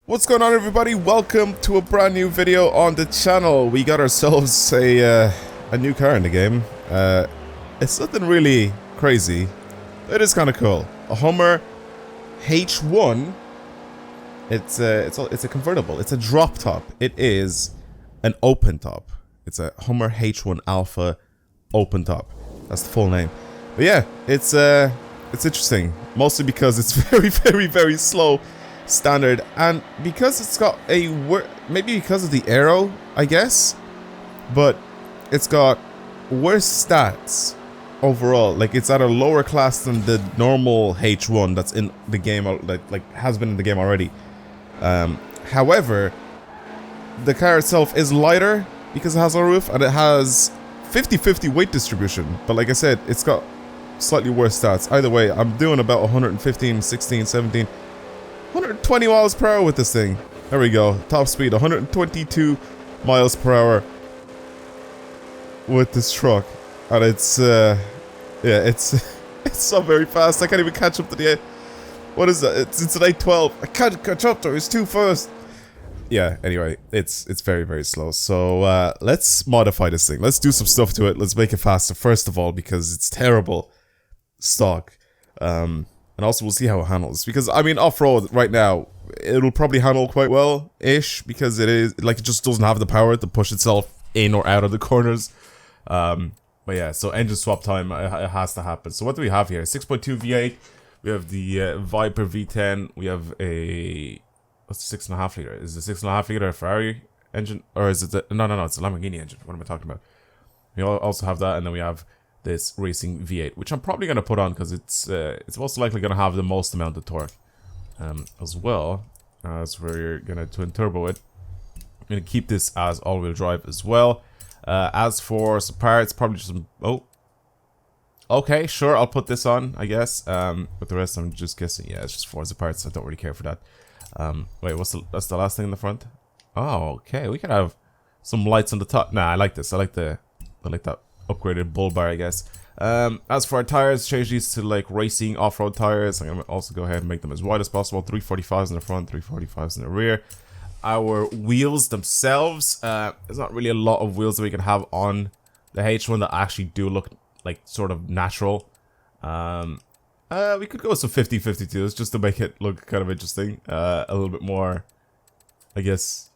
What's going on, everybody? Welcome to a brand new video on the channel. We got ourselves a new car in the game. It's nothing really crazy. It is kind of cool. A Hummer H1. It's a convertible. It's a drop top. It is an open top. It's a Hummer H1 Alpha open top. That's the full name. But yeah, it's interesting. Mostly because it's very slow. Standard, and because it's got a maybe because of the aero, I guess, but it's got worse stats overall. Like, it's at a lower class than the normal H1 that's in the game, like has been in the game already. However, the car itself is lighter because it has a roof, and it has 50-50 weight distribution. But like I said, it's got slightly worse stats. Either way, I'm doing about 115, 16, 17. 120 miles per hour with this thing. There we go. Top speed, 122 miles per hour with this truck. And it's, yeah, it's so very fast. I can't even catch up to the, what is that? It's an 812. I can't catch up to it. It's too fast. Yeah, anyway, it's very slow. So, let's modify this thing. Let's do some stuff to it. Let's make it faster, first of all, because it's terrible stock. And also, we'll see how it handles. Because, I mean, off-road, right now, it'll probably handle quite well-ish. Because it is, like, it just doesn't have the power to push itself in or out of the corners. But yeah, so engine swap time, it has to happen. So what do we have here? 6.2 V8. We have the Viper V10. We have a... What's the 6.5 liter? Is the 6.5 liter a Ferrari engine? Or is it... No, it's a Lamborghini engine. What am I talking about? We also have that, and then we have this racing V8, which I'm probably going to put on because it's most likely going to have the most amount of torque as well, as we're going to twin turbo it. I'm going to keep this as all-wheel drive as well. As for some parts, probably just some... Oh, okay, sure, I'll put this on, I guess. But the rest, I'm just guessing. Yeah, it's just Forza parts. I don't really care for that. Wait, that's the last thing in the front? Oh, okay, we can have some lights on the top. Nah, I like this. I like that upgraded bull bar, I guess. As for our tires, change these to like racing off-road tires. I'm gonna also go ahead and make them as wide as possible. 345s in the front, 345s in the rear. Our wheels themselves, there's not really a lot of wheels that we can have on the H1 that actually do look like sort of natural. We could go with some 50-52s just to make it look kind of interesting. A little bit more, I guess,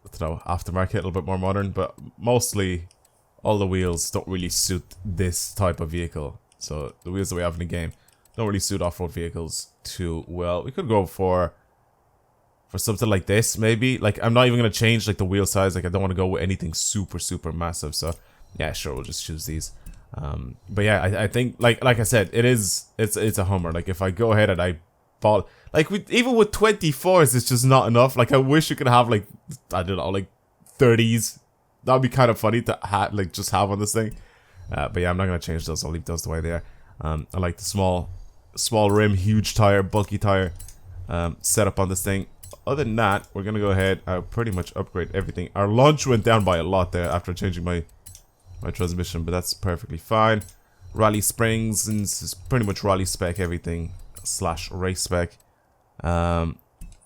I don't know, aftermarket, a little bit more modern, but mostly all the wheels don't really suit this type of vehicle. So the wheels that we have in the game don't really suit off-road vehicles too well. We could go for something like this, maybe. Like, I'm not even going to change like the wheel size. Like, I don't want to go with anything super massive. So yeah, sure, we'll just choose these. But yeah, I think like I said, it's a Hummer. Like, if I go ahead and I bought, like, even with 24s, it's just not enough. Like, I wish you could have like, I don't know, like 30s. That'd be kind of funny to just have on this thing. But yeah, I'm not gonna change those. I'll leave those the way they are. I like the small rim, huge tire, bulky tire setup on this thing. Other than that, we're gonna go ahead. I'll pretty much upgrade everything. Our launch went down by a lot there after changing my transmission, but that's perfectly fine. Rally springs, and this is pretty much rally spec everything / race spec. I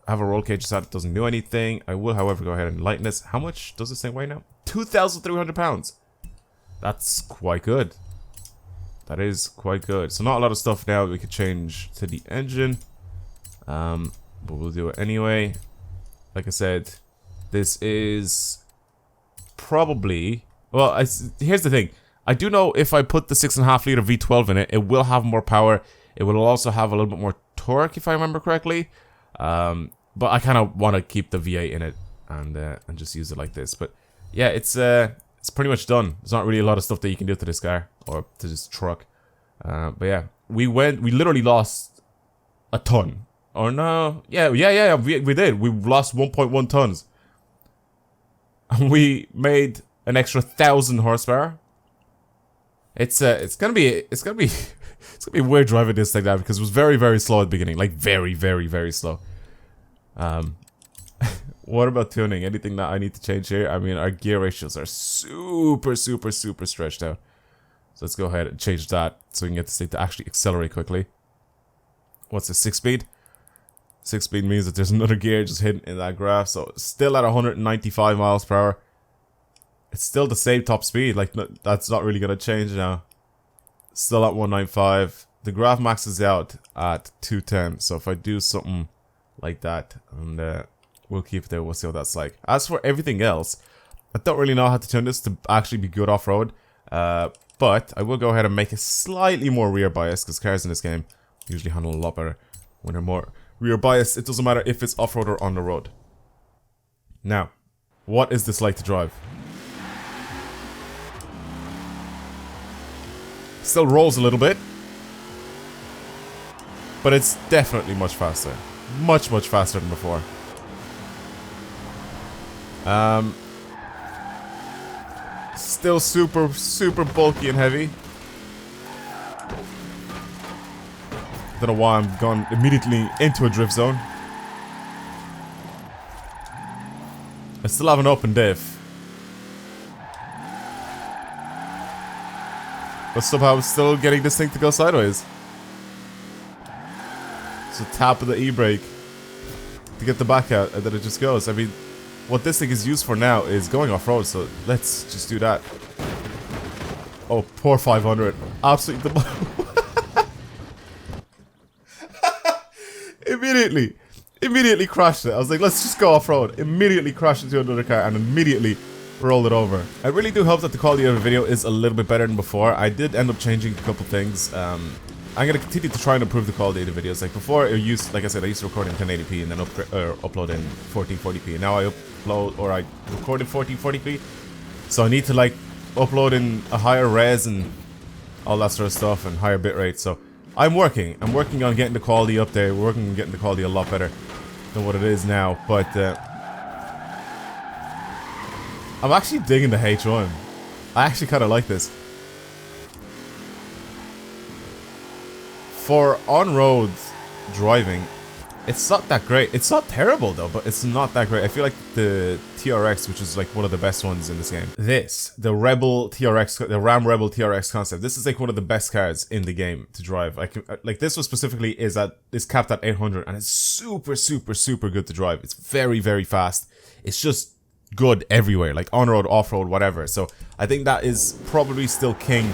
have a roll cage that doesn't do anything. I will, however, go ahead and lighten this. How much does this thing weigh now? 2,300 pounds. That's quite good. That is quite good. So not a lot of stuff now we could change to the engine. But we'll do it anyway. Like I said, this is probably... Well, here's the thing. I do know if I put the 6.5 liter V12 in it, it will have more power. It will also have a little bit more torque, if I remember correctly. But I kind of want to keep the V8 in it and just use it like this. But yeah, it's pretty much done. There's not really a lot of stuff that you can do to this car or to this truck. But yeah, we literally lost a ton. Or no, yeah, we did. We lost 1.1 tons. And we made an extra 1,000 horsepower. It's gonna be weird driving this thing now because it was very slow at the beginning, like very slow. What about tuning? Anything that I need to change here? I mean, our gear ratios are super stretched out. So let's go ahead and change that so we can get this thing to actually accelerate quickly. What's the 6 speed? 6 speed means that there's another gear just hidden in that graph. So still at 195 miles per hour. It's still the same top speed. Like, that's not really gonna change now. Still at 195. The graph maxes out at 210. So if I do something like that, and we'll keep it there, we'll see what that's like. As for everything else, I don't really know how to turn this to actually be good off-road. But I will go ahead and make it slightly more rear bias, because cars in this game usually handle a lot better when they're more rear bias. It doesn't matter if it's off-road or on the road. Now, what is this like to drive? Still rolls a little bit, but it's definitely much faster. Much faster than before. Still super bulky and heavy. Don't know why I'm gone immediately into a drift zone. I still have an open diff. But somehow I'm still getting this thing to go sideways. So tap of the e-brake to get the back out, and then it just goes. I mean, what this thing is used for now is going off-road, so let's just do that. Oh, poor 500. Absolutely Immediately crashed it. I was like, let's just go off-road. Immediately crashed into another car and immediately rolled it over. I really do hope that the quality of the video is a little bit better than before. I did end up changing a couple things. I'm gonna continue to try and improve the quality of the videos. Like before, like I said, I used to record in 1080p and then upload in 1440p. And now I record in 1440p. So I need to like upload in a higher res and all that sort of stuff and higher bitrate. So I'm working on getting the quality up there. We're working on getting the quality a lot better than what it is now. But I'm actually digging the H1. I actually kind of like this. For on-road driving, it's not that great. It's not terrible though, but it's not that great. I feel like the TRX, which is like one of the best ones in this game. The Rebel TRX, the Ram Rebel TRX concept. This is like one of the best cars in the game to drive. Like this one specifically is capped at 800, and it's super good to drive. It's very fast. It's just good everywhere, like on-road, off-road, whatever. So I think that is probably still king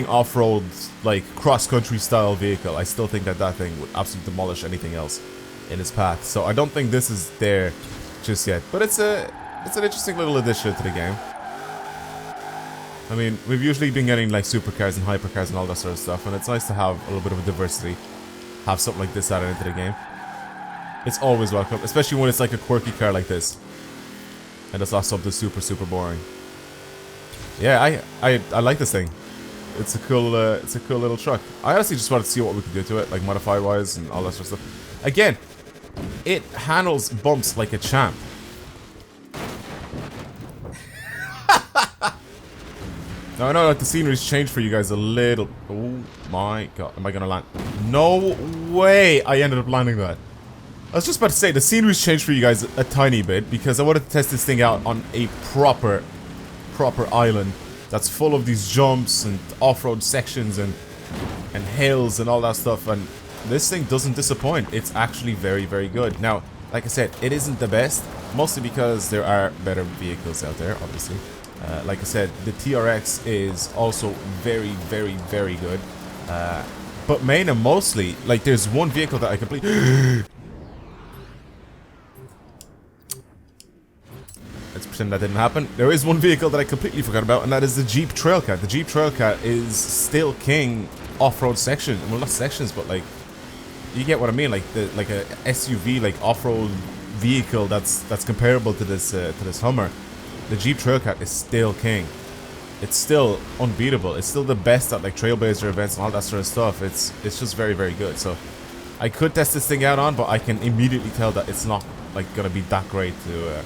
off-road, like cross-country style vehicle. I still think that thing would absolutely demolish anything else in its path. So I don't think this is there just yet, but it's an interesting little addition to the game. I mean, we've usually been getting like supercars and hypercars and all that sort of stuff, and it's nice to have a little bit of a diversity, have something like this added into the game. It's always welcome, especially when it's like a quirky car like this, and it's not something super boring. Yeah, I like this thing. It's a cool little truck. I honestly just wanted to see what we could do to it, like modify wise and all that sort of stuff. Again, it handles bumps like a champ. Now I know that the scenery's changed for you guys a little. Oh my god, am I gonna land? No way! I ended up landing that. I was just about to say, the scenery's changed for you guys a tiny bit because I wanted to test this thing out on a proper island that's full of these jumps and off-road sections and hills and all that stuff, and this thing doesn't disappoint. It's actually very good. Now, like I said, it isn't the best, mostly because there are better vehicles out there, obviously. Like I said, the TRX is also very good. But main and mostly, like there's one vehicle that I completely... Let's pretend that didn't happen. There is one vehicle that I completely forgot about, and that is the Jeep Trailcat. The Jeep Trailcat is still king off-road section. Well, not sections, but like, you get what I mean. Like a SUV, like off-road vehicle that's comparable to this Hummer. The Jeep Trailcat is still king. It's still unbeatable. It's still the best at like trailblazer events and all that sort of stuff. It's just very good. So I could test this thing out on, but I can immediately tell that it's not like gonna be that great to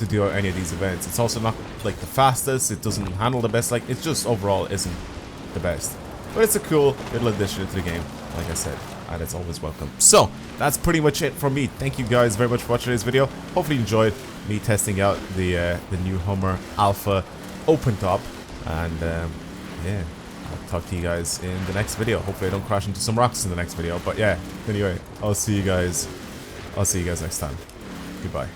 do any of these events. It's also not like the fastest. It doesn't handle the best. Like, it just overall isn't the best. But it's a cool little addition to the game, like I said, and it's always welcome. So that's pretty much it from me. Thank you guys very much for watching this video. Hopefully you enjoyed me testing out the new Hummer Alpha open top, and yeah, I'll talk to you guys in the next video. Hopefully I don't crash into some rocks in the next video. But yeah, anyway, I'll see you guys next time. Goodbye.